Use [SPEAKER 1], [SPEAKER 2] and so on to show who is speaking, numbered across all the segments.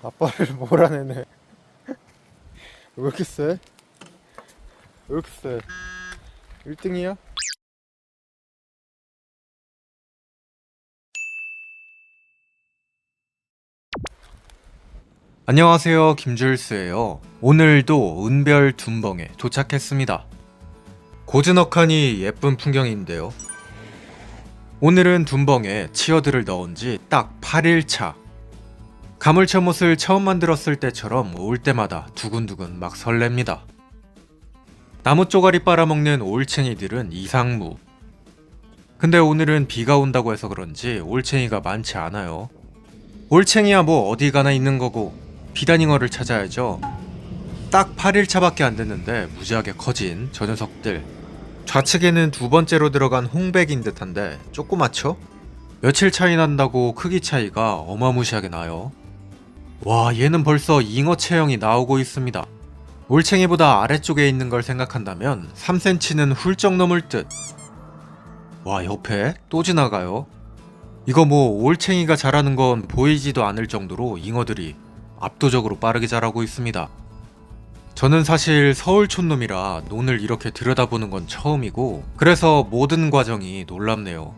[SPEAKER 1] 아빠를 몰아내네. 왜 이렇게 세? 왜 이렇게 세? 1등이야? 안녕하세요, 김줄수예요. 오늘도 은별 둔벙에 도착했습니다. 고즈넉하니 예쁜 풍경인데요. 오늘은 둔벙에 치어들을 넣은 지 딱 8일차. 가물쳐못을 처음 만들었을 때처럼 올 때마다 두근두근 막 설렙니다. 나무 쪼가리 빨아먹는 올챙이들은 이상무. 근데 오늘은 비가 온다고 해서 그런지 올챙이가 많지 않아요. 올챙이야 뭐 어디 가나 있는 거고 비단잉어를 찾아야죠. 딱 8일차밖에 안 됐는데 무지하게 커진 저 녀석들. 좌측에는 두 번째로 들어간 홍백인 듯한데 조그맣죠? 며칠 차이 난다고 크기 차이가 어마무시하게 나요. 와, 얘는 벌써 잉어 체형이 나오고 있습니다. 올챙이보다 아래쪽에 있는 걸 생각한다면 3cm는 훌쩍 넘을 듯. 와, 옆에 또 지나가요. 이거 뭐 올챙이가 자라는 건 보이지도 않을 정도로 잉어들이 압도적으로 빠르게 자라고 있습니다. 저는 사실 서울 촌놈이라 논을 이렇게 들여다보는 건 처음이고 그래서 모든 과정이 놀랍네요.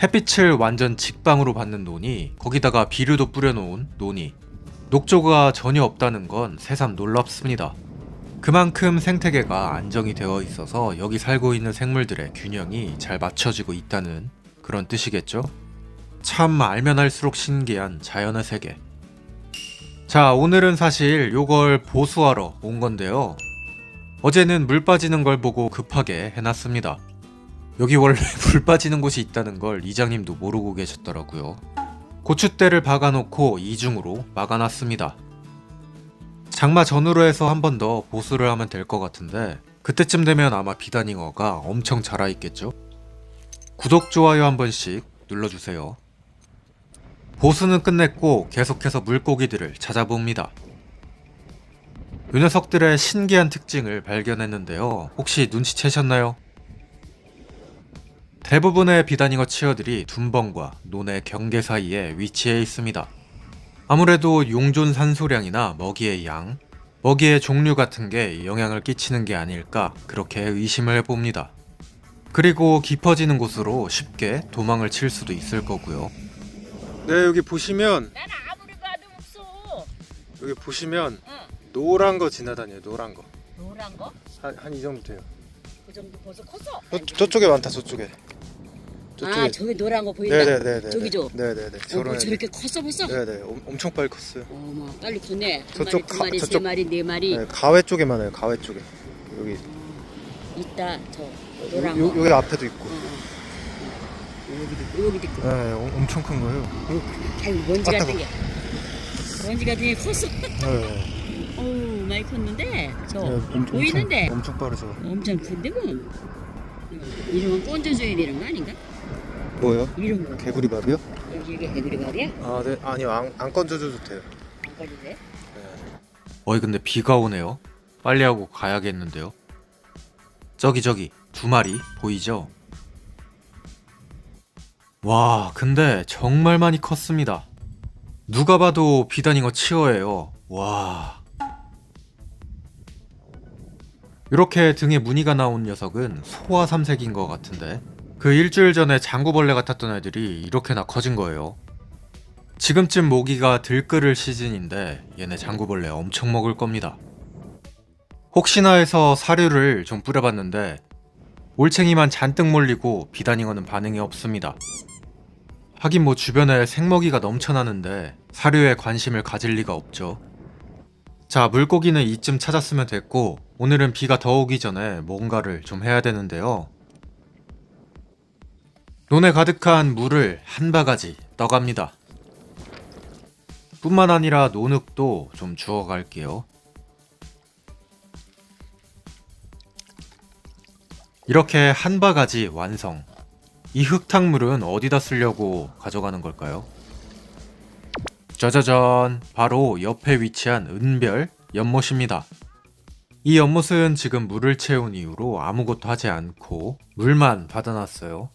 [SPEAKER 1] 햇빛을 완전 직방으로 받는 논이, 거기다가 비료도 뿌려놓은 논이, 녹조가 전혀 없다는 건 새삼 놀랍습니다. 그만큼 생태계가 안정이 되어 있어서 여기 살고 있는 생물들의 균형이 잘 맞춰지고 있다는 그런 뜻이겠죠? 참 알면 알수록 신기한 자연의 세계. 자, 오늘은 사실 요걸 보수하러 온 건데요. 어제는 물 빠지는 걸 보고 급하게 해놨습니다. 여기 원래 물 빠지는 곳이 있다는 걸 이장님도 모르고 계셨더라고요. 고추대를 박아놓고 이중으로 막아놨습니다. 장마 전후로 해서 한 번 더 보수를 하면 될 것 같은데 그때쯤 되면 아마 비단잉어가 엄청 자라있겠죠? 구독, 좋아요 한 번씩 눌러주세요. 보수는 끝냈고 계속해서 물고기들을 찾아봅니다. 이 녀석들의 신기한 특징을 발견했는데요. 혹시 눈치채셨나요? 대부분의 비단잉어 치어들이 둔벙과 논의 경계 사이에 위치해 있습니다. 아무래도 용존 산소량이나 먹이의 양, 먹이의 종류 같은 게 영향을 끼치는 게 아닐까 그렇게 의심을 해봅니다. 그리고 깊어지는 곳으로 쉽게 도망을 칠 수도 있을 거고요. 네, 여기 보시면
[SPEAKER 2] 난 아무리 봐도 없어.
[SPEAKER 1] 여기 보시면
[SPEAKER 2] 응.
[SPEAKER 1] 노란 거 지나다녀요. 노란 거.
[SPEAKER 2] 노란 거?
[SPEAKER 1] 한 이 정도 돼요.
[SPEAKER 2] 그 정도 벌써 컸어.
[SPEAKER 1] 저쪽에 많다. 저쪽에.
[SPEAKER 2] 아, 저기 노란 거 보인다.
[SPEAKER 1] 네네네.
[SPEAKER 2] 저기죠?
[SPEAKER 1] 네네네.
[SPEAKER 2] 뭐 저렇게 컸어 벌써?
[SPEAKER 1] 네네. 엄청 빨리 컸어요.
[SPEAKER 2] 어머, 빨리 컸네.
[SPEAKER 1] 저쪽
[SPEAKER 2] 두 마리, 세
[SPEAKER 1] 저쪽-
[SPEAKER 2] 마리, 네 마리.
[SPEAKER 1] 네, 가외 쪽에 많아요. 가외 쪽에. 여기
[SPEAKER 2] 있다. 저 노란 거.
[SPEAKER 1] 여기 앞에도 있고.
[SPEAKER 2] 여기도 있고.
[SPEAKER 1] 네, 엄청 큰 거예요.
[SPEAKER 2] 아유, 먼지
[SPEAKER 1] 아,
[SPEAKER 2] 같은 게. 먼지 같은 게 컸어.
[SPEAKER 1] 네.
[SPEAKER 2] 어우, 많이 컸는데. 저
[SPEAKER 1] 네,
[SPEAKER 2] 보이는데.
[SPEAKER 1] 엄청 빠르죠.
[SPEAKER 2] 엄청 큰데 뭐. 이름은 꼰져줘야 되는 거 아닌가?
[SPEAKER 1] 뭐요?
[SPEAKER 2] 이런 거.
[SPEAKER 1] 개구리밥이요?
[SPEAKER 2] 여기가 개구리밥이야?
[SPEAKER 1] 아, 네. 아니요. 안 건져줘도 돼요.
[SPEAKER 2] 안 걸리네.
[SPEAKER 3] 어이 근데 비가 오네요. 빨리 하고 가야겠는데요. 저기 두 마리 보이죠? 와, 근데 정말 많이 컸습니다. 누가 봐도 비단잉어 치어예요. 와. 이렇게 등에 무늬가 나온 녀석은 소화 삼색인 것 같은데 그 일주일 전에 장구벌레 같았던 애들이 이렇게나 커진 거예요. 지금쯤 모기가 들끓을 시즌인데 얘네 장구벌레 엄청 먹을 겁니다. 혹시나 해서 사료를 좀 뿌려봤는데 올챙이만 잔뜩 몰리고 비단잉어는 반응이 없습니다. 하긴 뭐 주변에 생먹이가 넘쳐나는데 사료에 관심을 가질 리가 없죠. 자, 물고기는 이쯤 찾았으면 됐고 오늘은 비가 더 오기 전에 뭔가를 좀 해야 되는데요. 논에 가득한 물을 한 바가지 떠갑니다. 뿐만 아니라 논흙도 좀 주워갈게요. 이렇게 한 바가지 완성. 이 흙탕물은 어디다 쓰려고 가져가는 걸까요? 짜자잔, 바로 옆에 위치한 은별 연못입니다. 이 연못은 지금 물을 채운 이후로 아무것도 하지 않고 물만 받아놨어요.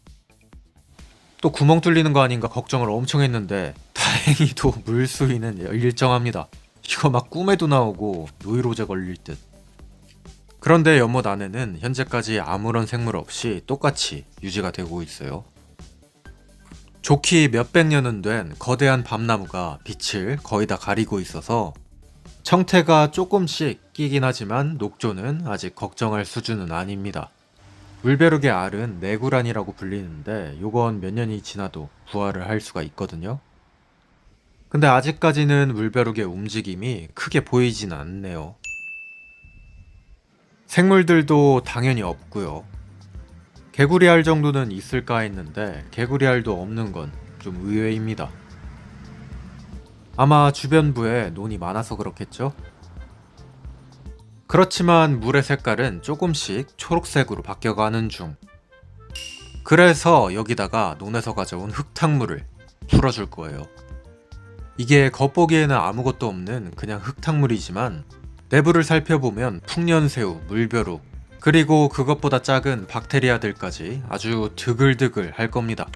[SPEAKER 3] 또 구멍 뚫리는 거 아닌가 걱정을 엄청 했는데 다행히도 물수위는 일정합니다. 이거 막 꿈에도 나오고 노이로제 걸릴 듯. 그런데 연못 안에는 현재까지 아무런 생물 없이 똑같이 유지가 되고 있어요. 좋기 몇백 년은 된 거대한 밤나무가 빛을 거의 다 가리고 있어서 청태가 조금씩 끼긴 하지만 녹조는 아직 걱정할 수준은 아닙니다. 물벼룩의 알은 내구란이라고 불리는데 요건 몇 년이 지나도 부활을 할 수가 있거든요. 근데 아직까지는 물벼룩의 움직임이 크게 보이진 않네요. 생물들도 당연히 없고요. 개구리알 정도는 있을까 했는데 개구리알도 없는 건 좀 의외입니다. 아마 주변부에 논이 많아서 그렇겠죠? 그렇지만 물의 색깔은 조금씩 초록색으로 바뀌어가는 중. 그래서 여기다가 논에서 가져온 흙탕물을 풀어줄 거예요. 이게 겉보기에는 아무것도 없는 그냥 흙탕물이지만 내부를 살펴보면 풍년새우, 물벼룩, 그리고 그것보다 작은 박테리아들까지 아주 드글드글 할 겁니다.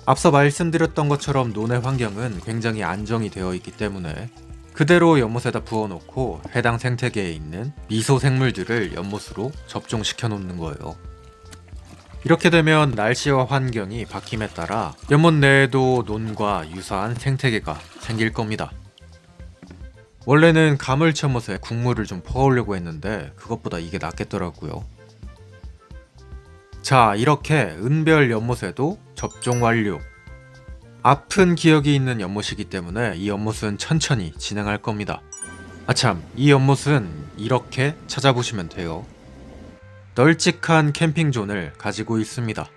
[SPEAKER 3] 앞서 말씀드렸던 것처럼 논의 환경은 굉장히 안정이 되어 있기 때문에 그대로 연못에다 부어놓고 해당 생태계에 있는 미소 생물들을 연못으로 접종시켜 놓는 거예요. 이렇게 되면 날씨와 환경이 바뀜에 따라 연못 내에도 논과 유사한 생태계가 생길 겁니다. 원래는 가물치연못에 국물을 좀 퍼오려고 했는데 그것보다 이게 낫겠더라고요. 자, 이렇게 은별 연못에도 접종 완료. 아픈 기억이 있는 연못이기 때문에 이 연못은 천천히 진행할 겁니다. 아참, 이 연못은 이렇게 찾아보시면 돼요. 널찍한 캠핑존을 가지고 있습니다.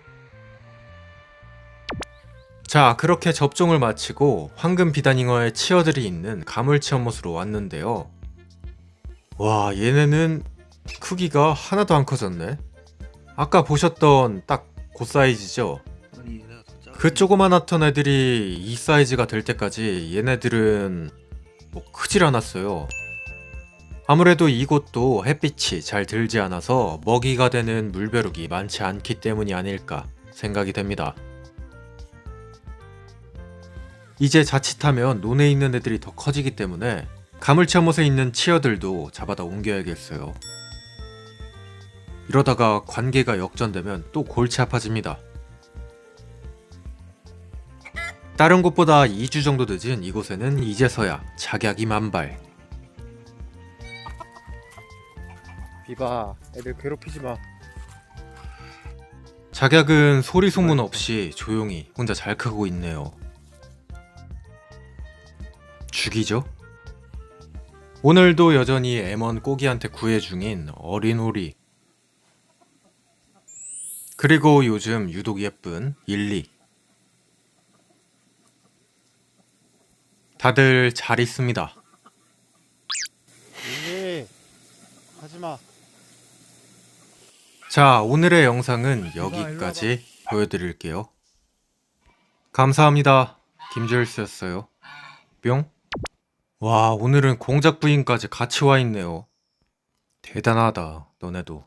[SPEAKER 3] 자, 그렇게 접종을 마치고 황금 비단잉어의 치어들이 있는 가물치 연못으로 왔는데요. 와, 얘네는 크기가 하나도 안 커졌네. 아까 보셨던 딱 그 사이즈죠? 그 조그만했던 애들이 이 사이즈가 될 때까지 얘네들은 뭐 크질 않았어요. 아무래도 이곳도 햇빛이 잘 들지 않아서 먹이가 되는 물벼룩이 많지 않기 때문이 아닐까 생각이 됩니다. 이제 자칫하면 논에 있는 애들이 더 커지기 때문에 가물치 연못에 있는 치어들도 잡아다 옮겨야겠어요. 이러다가 관계가 역전되면 또 골치 아파집니다. 다른 곳보다 2주 정도 늦은 이곳에는 이제서야 작약이 만발.
[SPEAKER 4] 비바, 애들 괴롭히지 마.
[SPEAKER 3] 작약은 소리 소문 없이 조용히 혼자 잘 크고 있네요. 죽이죠? 오늘도 여전히 M1 꼬기한테 구애 중인 어린 오리. 그리고 요즘 유독 예쁜 일리. 다들 잘 있습니다.
[SPEAKER 4] 예, 하지 마.
[SPEAKER 3] 자, 오늘의 영상은 여기까지 보여드릴게요. 감사합니다. 김주일스였어요. 뿅. 와, 오늘은 공작 부인까지 같이 와 있네요. 대단하다, 너네도.